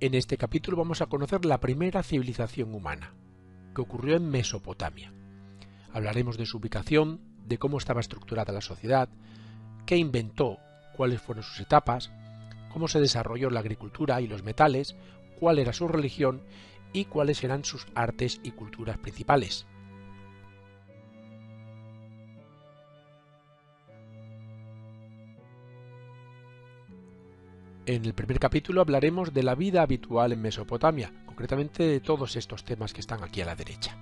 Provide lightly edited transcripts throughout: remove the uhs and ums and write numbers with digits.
En este capítulo vamos a conocer la primera civilización humana, que ocurrió en Mesopotamia. Hablaremos de su ubicación, de cómo estaba estructurada la sociedad, qué inventó, cuáles fueron sus etapas, cómo se desarrolló la agricultura y los metales, cuál era su religión y cuáles eran sus artes y culturas principales. En el primer capítulo hablaremos de la vida habitual en Mesopotamia, concretamente de todos estos temas que están aquí a la derecha.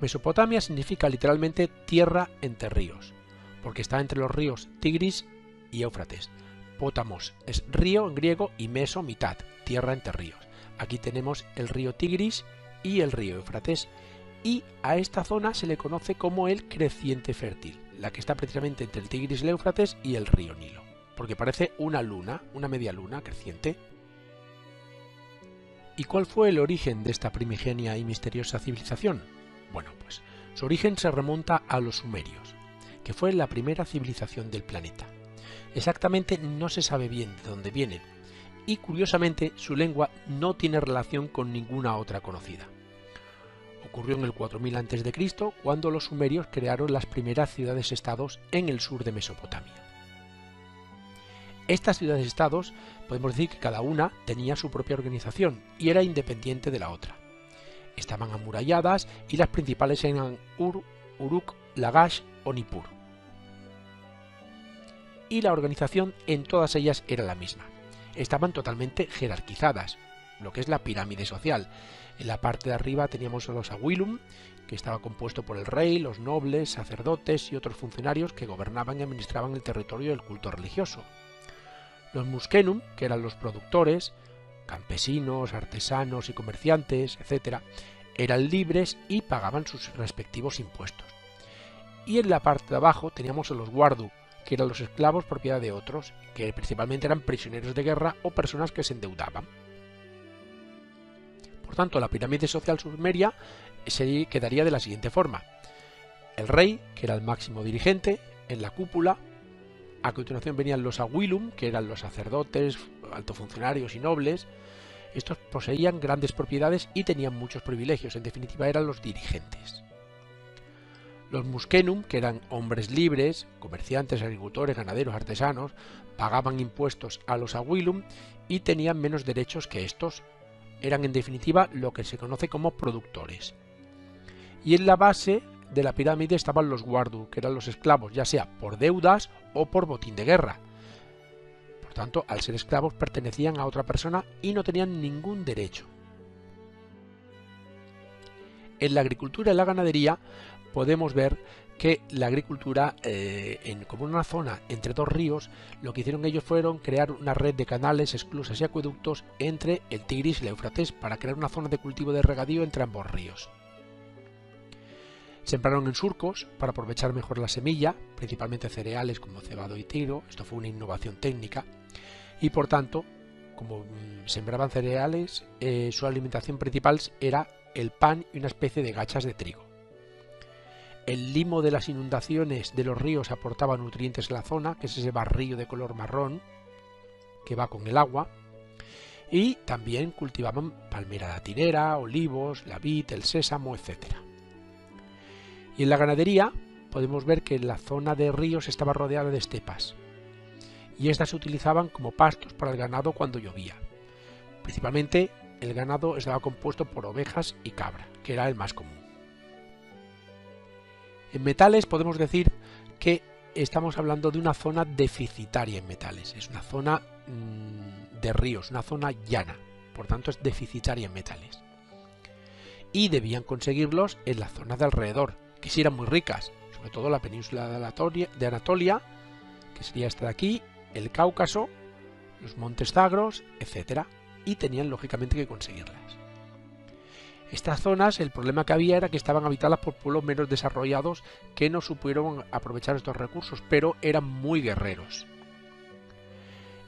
Mesopotamia significa literalmente tierra entre ríos, porque está entre los ríos Tigris y Éufrates. Pótamos es río en griego y meso mitad, tierra entre ríos. Aquí tenemos el río Tigris y el río Éufrates, y a esta zona se le conoce como el creciente fértil, la que está precisamente entre el Tigris, el Éufrates y el río Nilo, porque parece una luna, una media luna creciente. ¿Y cuál fue el origen de esta primigenia y misteriosa civilización? Bueno, pues su origen se remonta a los sumerios, que fue la primera civilización del planeta. Exactamente no se sabe bien de dónde vienen, y curiosamente su lengua no tiene relación con ninguna otra conocida. Ocurrió en el 4000 a.C., cuando los sumerios crearon las primeras ciudades-estados en el sur de Mesopotamia. Estas ciudades-estados podemos decir que cada una tenía su propia organización y era independiente de la otra. Estaban amuralladas y las principales eran Ur, Uruk, Lagash o Nippur. Y la organización en todas ellas era la misma. Estaban totalmente jerarquizadas, lo que es la pirámide social. En la parte de arriba teníamos a los Awilum, que estaba compuesto por el rey, los nobles, sacerdotes y otros funcionarios que gobernaban y administraban el territorio del culto religioso. Los Muskenum, que eran los productores, campesinos, artesanos y comerciantes, etc., eran libres y pagaban sus respectivos impuestos. Y en la parte de abajo teníamos a los Wardu, que eran los esclavos propiedad de otros, que principalmente eran prisioneros de guerra o personas que se endeudaban. Por tanto, la pirámide social sumeria se quedaría de la siguiente forma. El rey, que era el máximo dirigente, en la cúpula. A continuación venían los Awilum, que eran los sacerdotes, altos funcionarios y nobles. Estos poseían grandes propiedades y tenían muchos privilegios, en definitiva eran los dirigentes. Los Muskenum, que eran hombres libres, comerciantes, agricultores, ganaderos, artesanos, pagaban impuestos a los Awilum y tenían menos derechos que estos. Eran en definitiva lo que se conoce como productores. Y en la base de la pirámide estaban los Wardu, que eran los esclavos, ya sea por deudas o por botín de guerra. Por tanto, al ser esclavos pertenecían a otra persona y no tenían ningún derecho. En la agricultura y la ganadería podemos ver que la agricultura, como una zona entre dos ríos, lo que hicieron ellos fueron crear una red de canales, esclusas y acueductos entre el Tigris y el Éufrates para crear una zona de cultivo de regadío entre ambos ríos. Sembraron en surcos para aprovechar mejor la semilla, principalmente cereales como cebado y trigo. Esto fue una innovación técnica y por tanto, como sembraban cereales, su alimentación principal era el pan y una especie de gachas de trigo. El limo de las inundaciones de los ríos aportaba nutrientes a la zona, que es ese barrillo de color marrón que va con el agua, y también cultivaban palmera datilera, olivos, la vid, el sésamo, etc. Y en la ganadería podemos ver que la zona de ríos estaba rodeada de estepas, y estas se utilizaban como pastos para el ganado cuando llovía. Principalmente el ganado estaba compuesto por ovejas y cabra, que era el más común. En metales podemos decir que estamos hablando de una zona deficitaria en metales. Es una zona de ríos, una zona llana, por tanto es deficitaria en metales. Y debían conseguirlos en las zonas de alrededor, que sí eran muy ricas, sobre todo la península de Anatolia, que sería esta de aquí, el Cáucaso, los montes Zagros, etc. Y tenían lógicamente que conseguirlas. Estas zonas, el problema que había era que estaban habitadas por pueblos menos desarrollados que no supieron aprovechar estos recursos, pero eran muy guerreros.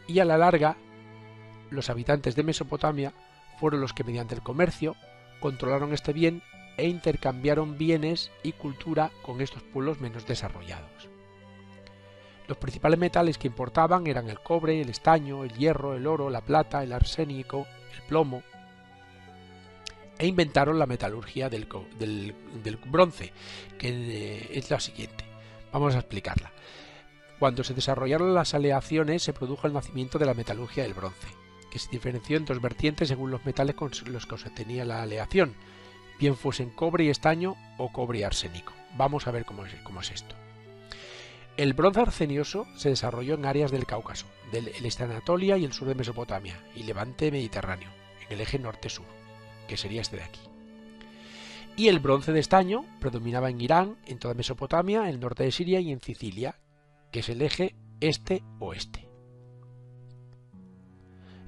Y a la larga, los habitantes de Mesopotamia fueron los que mediante el comercio controlaron este bien e intercambiaron bienes y cultura con estos pueblos menos desarrollados. Los principales metales que importaban eran el cobre, el estaño, el hierro, el oro, la plata, el arsénico, el plomo, e inventaron la metalurgia del bronce, que es la siguiente. Vamos a explicarla. Cuando se desarrollaron las aleaciones se produjo el nacimiento de la metalurgia del bronce, que se diferenció en dos vertientes según los metales con los que se obtenía la aleación, bien fuesen cobre y estaño o cobre y arsénico. Vamos a ver cómo es esto. El bronce arcenioso se desarrolló en áreas del Cáucaso, del este de Anatolia y el sur de Mesopotamia y levante mediterráneo, en el eje norte-sur, que sería este de aquí. Y el bronce de estaño predominaba en Irán, en toda Mesopotamia, el norte de Siria y en Sicilia, que es el eje este-oeste.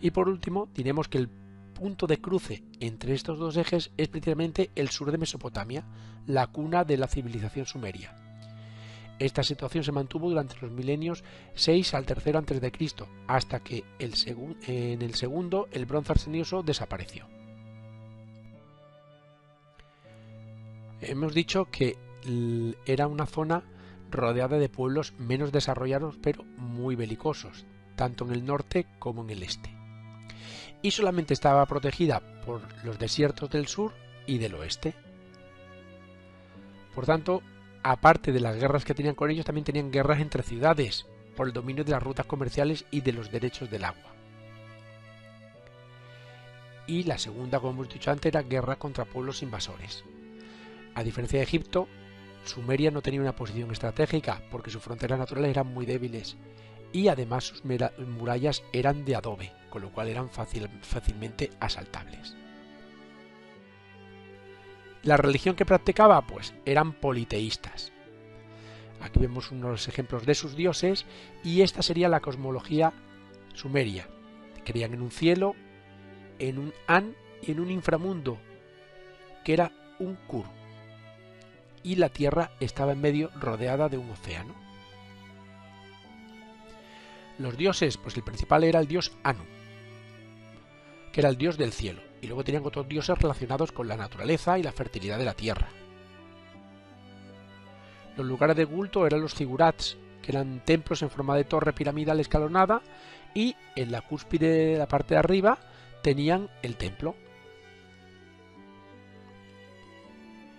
Y por último, diremos que el punto de cruce entre estos dos ejes es precisamente el sur de Mesopotamia, la cuna de la civilización sumeria. Esta situación se mantuvo durante los milenios 6 al 3 a.C., hasta que en el segundo el bronce arsenioso desapareció. Hemos dicho que era una zona rodeada de pueblos menos desarrollados pero muy belicosos, tanto en el norte como en el este. Y solamente estaba protegida por los desiertos del sur y del oeste. Por tanto, aparte de las guerras que tenían con ellos, también tenían guerras entre ciudades por el dominio de las rutas comerciales y de los derechos del agua. Y la segunda, como hemos dicho antes, era guerra contra pueblos invasores. A diferencia de Egipto, Sumeria no tenía una posición estratégica porque sus fronteras naturales eran muy débiles y además sus murallas eran de adobe, con lo cual eran fácilmente asaltables. La religión que practicaba, pues, eran politeístas. Aquí vemos unos ejemplos de sus dioses y esta sería la cosmología sumeria. Creían en un cielo, en un An y en un inframundo, que era un Kur. Y la Tierra estaba en medio rodeada de un océano. Los dioses, pues el principal era el dios Anu, que era el dios del cielo, y luego tenían otros dioses relacionados con la naturaleza y la fertilidad de la tierra. Los lugares de culto eran los zigurats, que eran templos en forma de torre piramidal escalonada, y en la cúspide de la parte de arriba tenían el templo.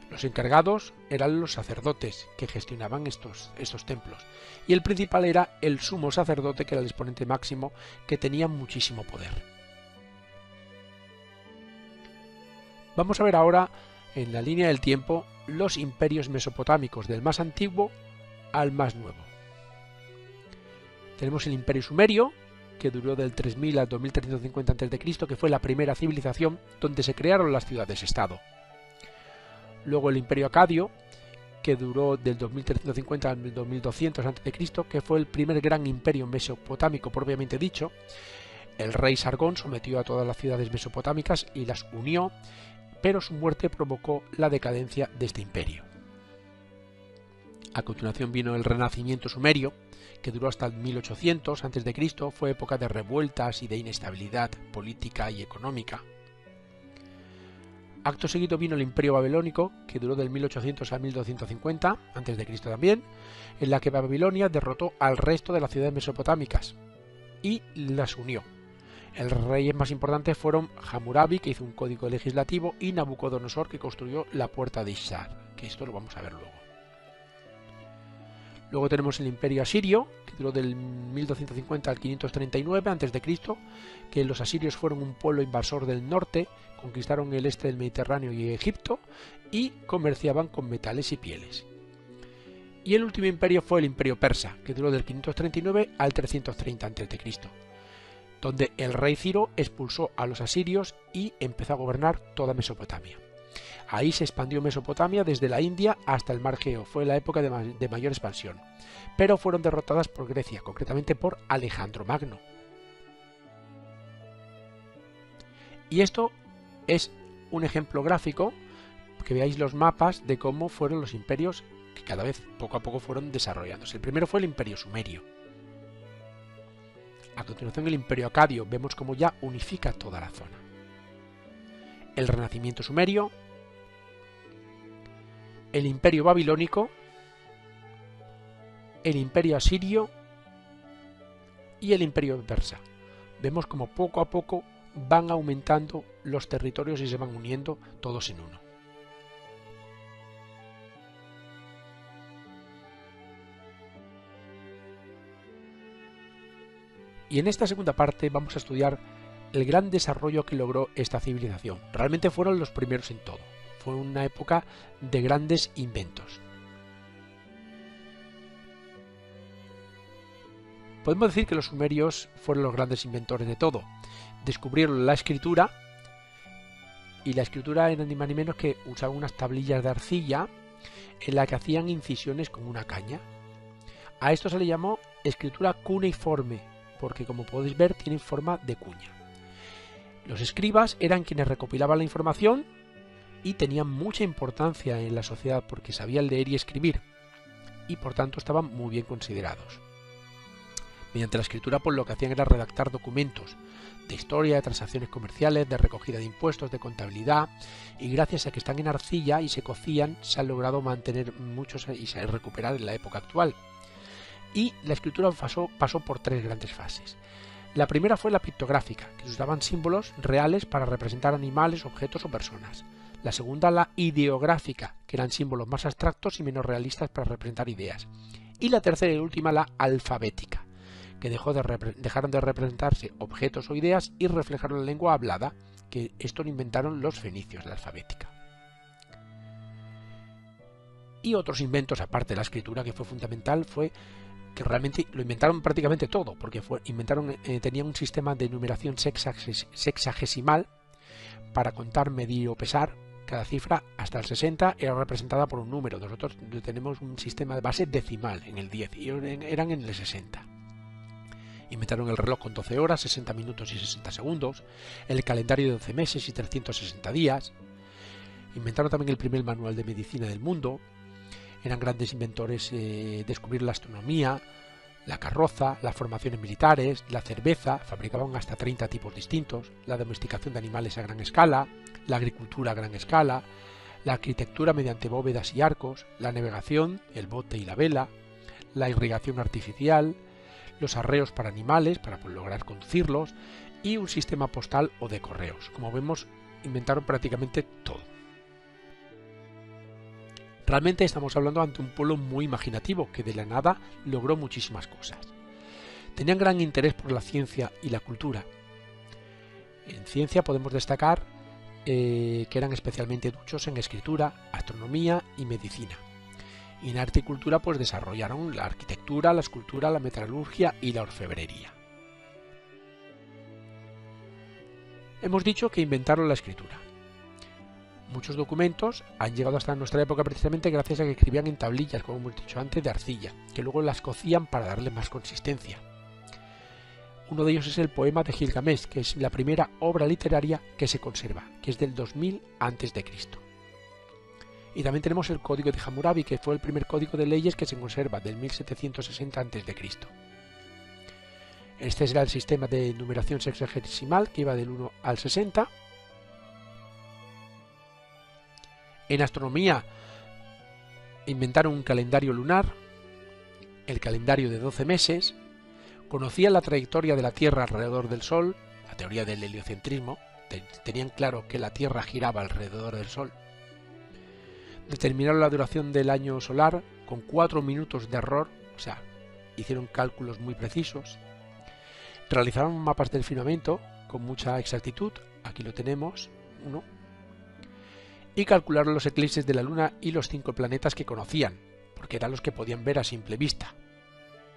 Los encargados eran los sacerdotes que gestionaban estos templos, y el principal era el sumo sacerdote, que era el exponente máximo, que tenía muchísimo poder. Vamos a ver ahora, en la línea del tiempo, los imperios mesopotámicos del más antiguo al más nuevo. Tenemos el imperio sumerio, que duró del 3000 al 2350 a.C., que fue la primera civilización donde se crearon las ciudades-estado. Luego el imperio acadio, que duró del 2350 al 2200 a.C., que fue el primer gran imperio mesopotámico propiamente dicho. El rey Sargón sometió a todas las ciudades mesopotámicas y las unió, pero su muerte provocó la decadencia de este imperio. A continuación vino el renacimiento sumerio, que duró hasta el 1800 a.C., fue época de revueltas y de inestabilidad política y económica. Acto seguido vino el imperio babilónico, que duró del 1800 al 1250 a.C. también, en la que Babilonia derrotó al resto de las ciudades mesopotámicas y las unió. El reyes más importantes fueron Hammurabi, que hizo un código legislativo, y Nabucodonosor, que construyó la puerta de Ishtar, que esto lo vamos a ver luego. Luego tenemos el imperio asirio, que duró del 1250 al 539 a.C., que los asirios fueron un pueblo invasor del norte, conquistaron el este del Mediterráneo y Egipto, y comerciaban con metales y pieles. Y el último imperio fue el imperio persa, que duró del 539 al 330 a.C., donde el rey Ciro expulsó a los asirios y empezó a gobernar toda Mesopotamia. Ahí se expandió Mesopotamia desde la India hasta el Mar Egeo, fue la época de mayor expansión, pero fueron derrotadas por Grecia, concretamente por Alejandro Magno. Y esto es un ejemplo gráfico, que veáis los mapas de cómo fueron los imperios que cada vez poco a poco fueron desarrollándose. El primero fue el imperio sumerio. A continuación el imperio acadio, vemos cómo ya unifica toda la zona. El renacimiento sumerio, el imperio babilónico, el imperio asirio y el imperio persa. Vemos como poco a poco van aumentando los territorios y se van uniendo todos en uno. Y en esta segunda parte vamos a estudiar el gran desarrollo que logró esta civilización. Realmente fueron los primeros en todo. Fue una época de grandes inventos. Podemos decir que los sumerios fueron los grandes inventores de todo. Descubrieron la escritura, y la escritura era ni más ni menos que usaban unas tablillas de arcilla en la que hacían incisiones con una caña. A esto se le llamó escritura cuneiforme, porque como podéis ver tiene forma de cuña. Los escribas eran quienes recopilaban la información y tenían mucha importancia en la sociedad porque sabían leer y escribir, y por tanto estaban muy bien considerados. Mediante la escritura pues lo que hacían era redactar documentos de historia, de transacciones comerciales, de recogida de impuestos, de contabilidad, y gracias a que están en arcilla y se cocían se han logrado mantener muchos y recuperar en la época actual. Y la escritura pasó por tres grandes fases. La primera fue la pictográfica, que se usaban símbolos reales para representar animales, objetos o personas. La segunda, la ideográfica, que eran símbolos más abstractos y menos realistas para representar ideas. Y la tercera y última, la alfabética, que dejaron de representarse objetos o ideas y reflejaron la lengua hablada, que esto lo inventaron los fenicios, la alfabética. Y otros inventos, aparte de la escritura, que fue fundamental, fue que realmente lo inventaron prácticamente todo, porque tenían un sistema de numeración sexagesimal para contar, medir o pesar. Cada cifra hasta el 60 era representada por un número. Nosotros tenemos un sistema de base decimal en el 10 y eran en el 60. Inventaron el reloj con 12 horas, 60 minutos y 60 segundos, el calendario de 12 meses y 360 días. Inventaron también el primer manual de medicina del mundo. Eran grandes inventores, descubrieron la astronomía, la carroza, las formaciones militares, la cerveza, fabricaban hasta 30 tipos distintos, la domesticación de animales a gran escala, la agricultura a gran escala, la arquitectura mediante bóvedas y arcos, la navegación, el bote y la vela, la irrigación artificial, los arreos para animales para lograr conducirlos y un sistema postal o de correos. Como vemos, inventaron prácticamente todo. Realmente estamos hablando ante un pueblo muy imaginativo que de la nada logró muchísimas cosas. Tenían gran interés por la ciencia y la cultura. En ciencia podemos destacar que eran especialmente duchos en escritura, astronomía y medicina. Y en arte y cultura pues desarrollaron la arquitectura, la escultura, la metalurgia y la orfebrería. Hemos dicho que inventaron la escritura. Muchos documentos han llegado hasta nuestra época precisamente gracias a que escribían en tablillas, como hemos dicho antes, de arcilla, que luego las cocían para darle más consistencia. Uno de ellos es el poema de Gilgamesh, que es la primera obra literaria que se conserva, que es del 2000 a.C. Y también tenemos el Código de Hammurabi, que fue el primer código de leyes que se conserva, del 1760 a.C. Este será el sistema de numeración sexagesimal, que iba del 1 al 60. En astronomía inventaron un calendario lunar, el calendario de 12 meses, conocían la trayectoria de la Tierra alrededor del Sol, la teoría del heliocentrismo, tenían claro que la Tierra giraba alrededor del Sol, determinaron la duración del año solar con 4 minutos de error, o sea, hicieron cálculos muy precisos, realizaron mapas del firmamento con mucha exactitud, aquí lo tenemos, uno, y calcularon los eclipses de la Luna y los 5 planetas que conocían, porque eran los que podían ver a simple vista.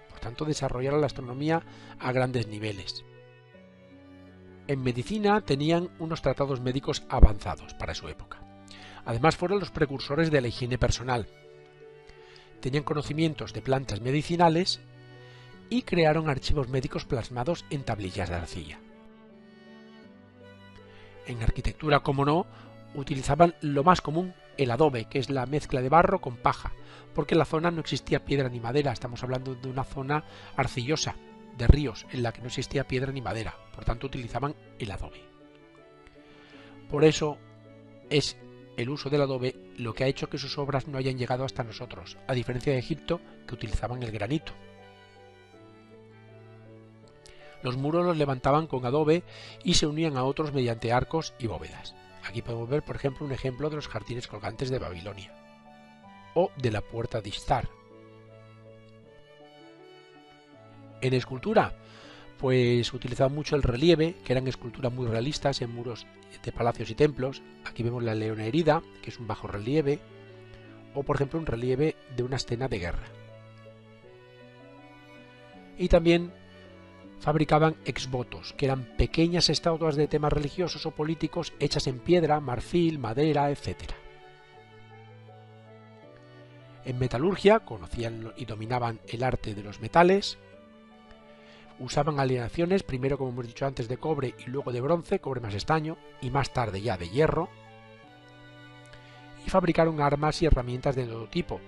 Por tanto, desarrollaron la astronomía a grandes niveles. En medicina tenían unos tratados médicos avanzados para su época. Además, fueron los precursores de la higiene personal. Tenían conocimientos de plantas medicinales y crearon archivos médicos plasmados en tablillas de arcilla. En arquitectura, como no, utilizaban lo más común, el adobe, que es la mezcla de barro con paja, porque en la zona no existía piedra ni madera, estamos hablando de una zona arcillosa, de ríos, en la que no existía piedra ni madera, por tanto utilizaban el adobe. Por eso es el uso del adobe lo que ha hecho que sus obras no hayan llegado hasta nosotros, a diferencia de Egipto, que utilizaban el granito. Los muros los levantaban con adobe y se unían a otros mediante arcos y bóvedas. Aquí podemos ver, por ejemplo, un ejemplo de los jardines colgantes de Babilonia o de la puerta de Ishtar. En escultura, pues utilizaban mucho el relieve, que eran esculturas muy realistas en muros de palacios y templos. Aquí vemos la leona herida, que es un bajo relieve, o por ejemplo un relieve de una escena de guerra. Y también fabricaban exvotos, que eran pequeñas estatuas de temas religiosos o políticos hechas en piedra, marfil, madera, etc. En metalurgia conocían y dominaban el arte de los metales. Usaban aleaciones, primero como hemos dicho antes de cobre y luego de bronce, cobre más estaño, y más tarde ya de hierro. Y fabricaron armas y herramientas de todo tipo,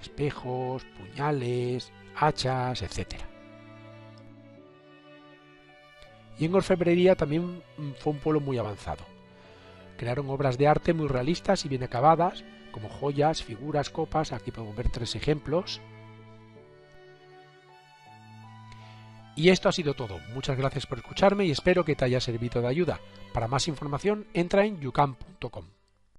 espejos, puñales, hachas, etc. Y en orfebrería también fue un pueblo muy avanzado. Crearon obras de arte muy realistas y bien acabadas, como joyas, figuras, copas. Aquí podemos ver 3 ejemplos. Y esto ha sido todo. Muchas gracias por escucharme y espero que te haya servido de ayuda. Para más información entra en youcan.com.